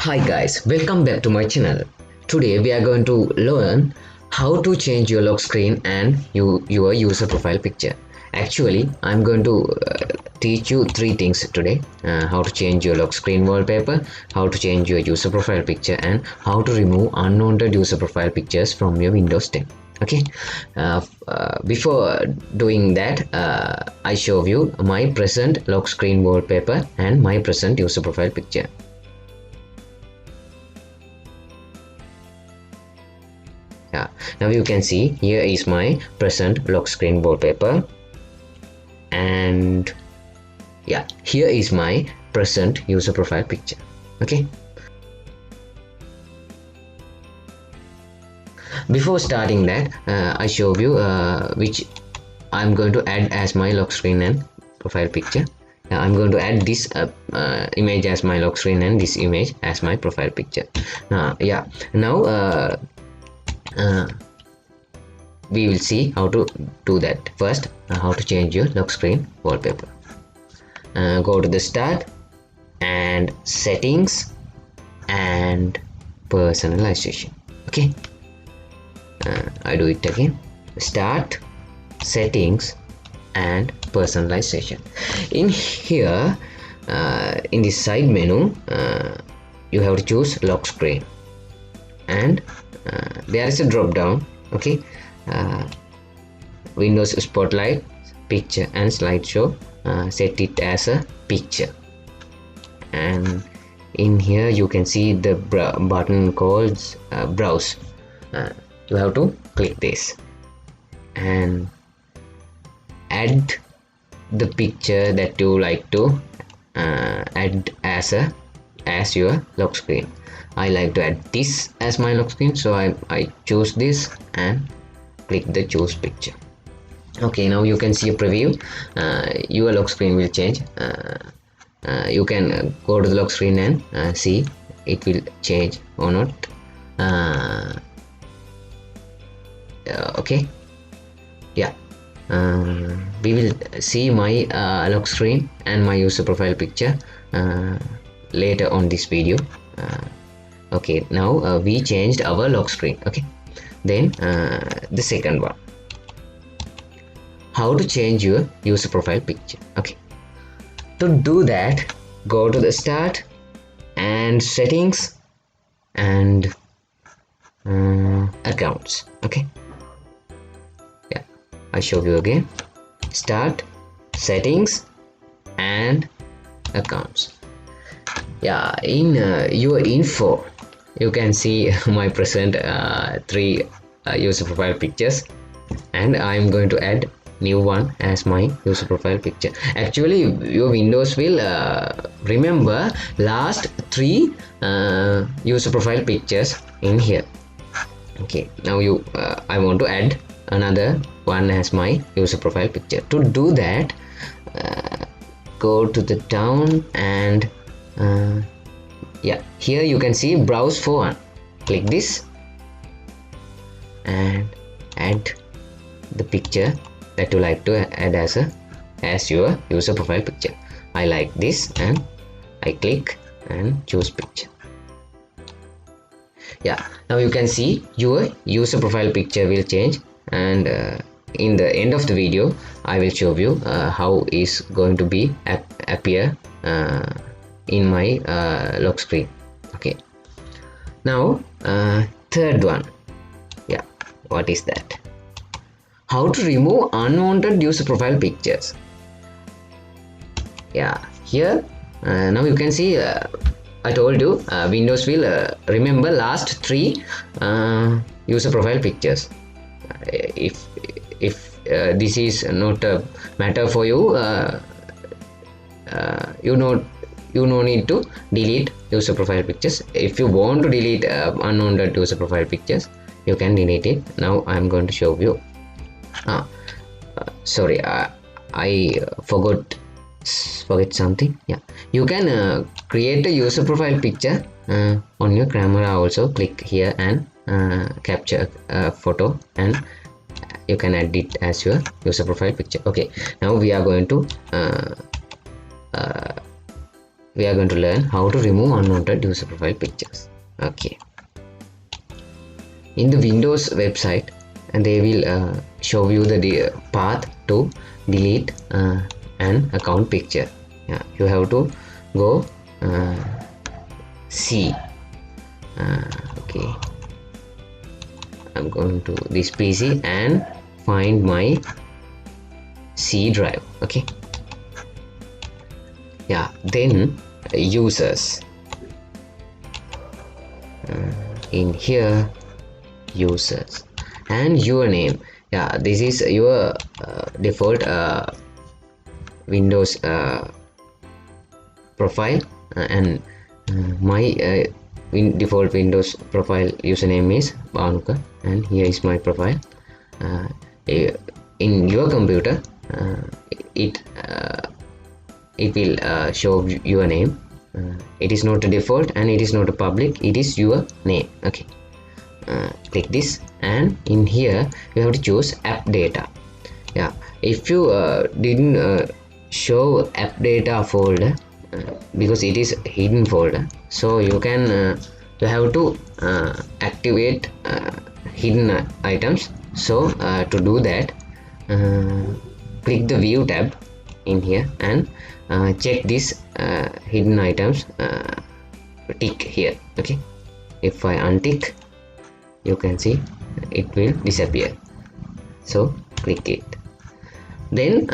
Hi guys, welcome back to my channel. Today we are going to learn how to change your lock screen and your user profile picture. Actually, I'm going to teach you three things today. How to change your lock screen wallpaper, how to change your user profile picture, and how to remove unwanted user profile pictures from your Windows 10. Okay, before doing that, I show you my present lock screen wallpaper and my present user profile picture. Yeah, now you can see here is my present lock screen wallpaper, and yeah, here is my present user profile picture. Okay, before starting that, I show you which I'm going to add as my lock screen and profile picture. I'm going to add this image as my lock screen and this image as my profile picture. Yeah, now we will see how to do that. First, how to change your lock screen wallpaper. Go to the start and settings and personalization. Okay, I do it again. Start, settings and personalization. In here, in this side menu, you have to choose lock screen, and there is a drop down. Okay, Windows Spotlight, picture and slideshow. Set it as a picture, and in here you can see the button called browse. You have to click this and add the picture that you like to add as your lock screen. I like to add this as my lock screen, so I choose this and click the choose picture. Okay, now you can see a preview. Your lock screen will change. You can go to the lock screen and see it will change or not. Okay, yeah, we will see my lock screen and my user profile picture later on this video. Okay, now we changed our lock screen. Okay, then the second one, how to change your user profile picture. Okay, to do that, go to the start and settings and accounts. Okay, yeah, I show you again. Start, settings and accounts. Yeah, in your info you can see my present three user profile pictures, and I'm going to add new one as my user profile picture. Actually, your Windows will remember last three user profile pictures in here. Okay, now I want to add another one as my user profile picture. To do that, go to the down and yeah, here you can see browse for one. Click this and add the picture that you like to add as your user profile picture. I like this and I click and choose picture. Yeah, now you can see your user profile picture will change, and in the end of the video I will show you how is going to be appear in my lock screen. Okay, now third one, yeah, what is that? How to remove unwanted user profile pictures. Yeah, here now you can see I told you Windows will remember last three user profile pictures. If this is not a matter for you, you no need to delete user profile pictures. If you want to delete unwanted user profile pictures, you can delete it. Now I'm going to show you. Sorry, I forgot something. Yeah, you can create a user profile picture on your camera also. Click here and capture a photo, and you can add it as your user profile picture. Okay, now we are going to we are going to learn how to remove unwanted user profile pictures. Okay, in the Windows website, and they will show you the path to delete an account picture. Yeah, you have to go C. Okay, I'm going to this PC and find my C drive. Okay, yeah, then users, in here users, and your name. Yeah, this is your default Windows profile, and my default Windows profile username is Banuka, and here is my profile. In your computer, it will show your name. It is not a default and it is not a public, it is your name. Okay, click this, and in here you have to choose AppData. Yeah, if you didn't show AppData folder, because it is hidden folder, so you can you have to activate hidden items. So to do that, click the view tab in here and check this hidden items tick here. Okay, if I untick, you can see it will disappear, so click it. Then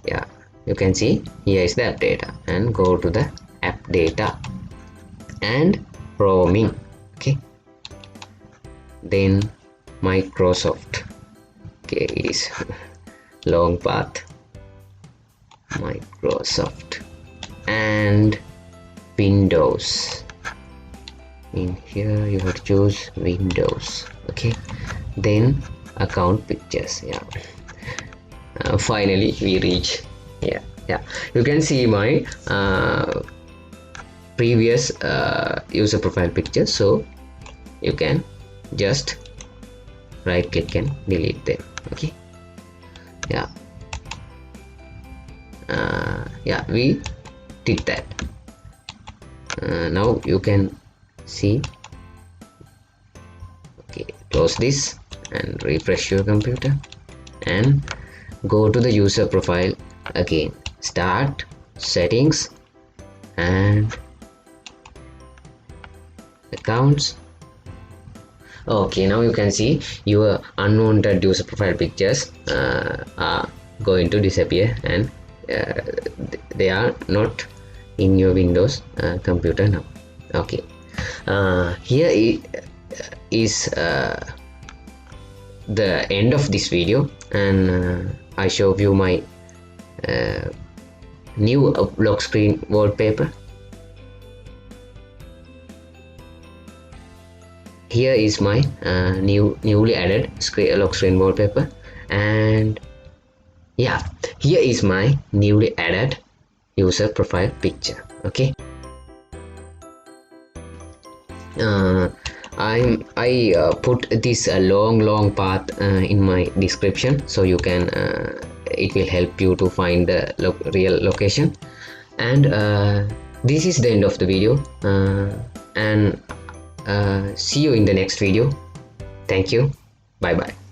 yeah, you can see here is the AppData, and go to the AppData and roaming. Okay, then Microsoft. Okay, it is long path. Microsoft and Windows. In here you have to choose Windows. Okay, then account pictures. Yeah, finally we reach. Yeah, you can see my previous user profile picture, so you can just right click and delete them. Okay, yeah, we did that. Now you can see. Okay, close this and refresh your computer and go to the user profile again. Start, settings, and accounts. Okay, now you can see your unwanted user profile pictures are going to disappear, and they are not in your Windows computer now. Okay, here is the end of this video, and I show you my new lock screen wallpaper. Here is my newly added lock screen wallpaper, and yeah, here is my newly added user profile picture. Okay, I put this long path in my description, so you can it will help you to find the real location. And this is the end of the video, and see you in the next video. Thank you. Bye bye.